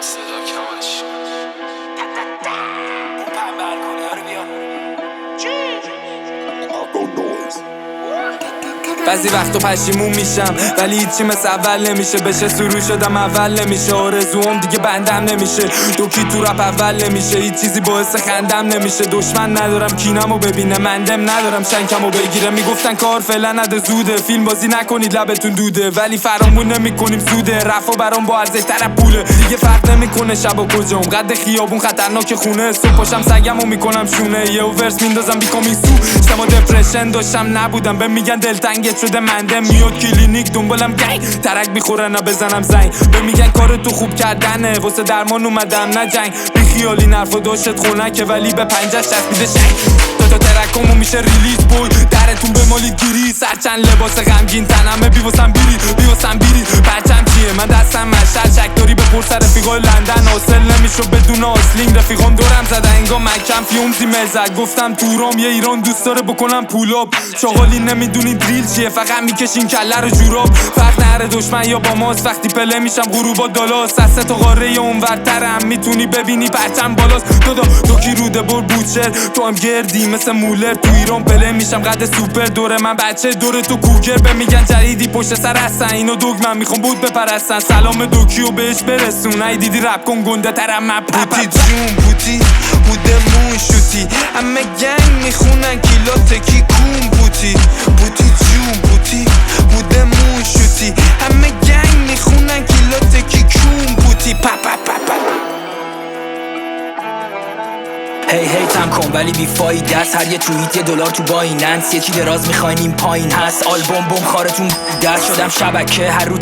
صدا کمش اون پنبر کنه رو بیا بعضی وقتا پشیمون میشم ولی هیچی مثل اول نمیشه. بشه سرو شدم اول نمیشه. آرزوام دیگه بندم نمیشه. دوکی تو رپ اول نمیشه. هیچ چیزی باعث خندم نمیشه. دشمن ندارم کینمو ببینه. مندم ندارم شنکمو بگیره. میگفتن کار فعلا نده زوده. فیلم بازی نکنید لبتون دوده ولی فرامون نمیکنیم زوده. رفا برام با ارزش تر پوله. دیگه فرق نمیکنه شب و کجام. قد خیابون خطرناک خونه. صبح پاشم سگمو میکنم شونه. یه ورس میندازم بیکامی سو. شما دپرشن داشتم نبودم به میگن دلتنگت شده. منده میاد کلینیک دنبالم گنگ. ترک میخورن بزنم زنگ. به میگن کار تو خوب کردنه واسه درمان اومدم نه جنگ. بی خیالی نرفا داشت خونکه ولی به پنجش چسبیده شنگ. تا ترکمو میشه ریلیز بوی. درتون به مالید گیری. سرچند لباس غمگین تنمه بیواسم بیری پرچم چیه من دستم مشهد. شک داری بپرس رفیقای لندن. حاصل نمیشو بدون آسلینگ. رفیقام دورم زده انگا مکم فیومزی مزد. گفتم تورام یه ایران دوست داره بکنم پولاب. شغالی نمیدونی دریل چیه فقط میکشین کله رو جوراب. فرق نره دشمن یا با ماست. وقتی پله میشم غروبا دالاست. از سه تا قاره اونورترم میتونی ببینی پرچم بالاست. دو کی روده بر بوچر تو هم گردی مثل مولر. تو ایران پله میشم قد سوپر. دور من بچه دور تو کوگر. به میگن جدیدی پشت سر هستن. اینو دوگ من میخوام بود بپرستن. سلام دوکیو بهش برسون. ای دیدی رپ کن گنده ترم من بوتی جون بوتی بودمون شوتی. همه گنگ میخونن کیلات کی کون بوتی. بوتی جون بوتی بودمون شوتی. همه گنگ میخونن کیلات کی کون بوتی. پا پا پا پا. هی تم کن ولی بی فایده است. هر یه توییت $1 تو بایننس. یه چی دراز میخواین این پایین هست. آلبوم بوم خارتون دست شدم شبکه هر روز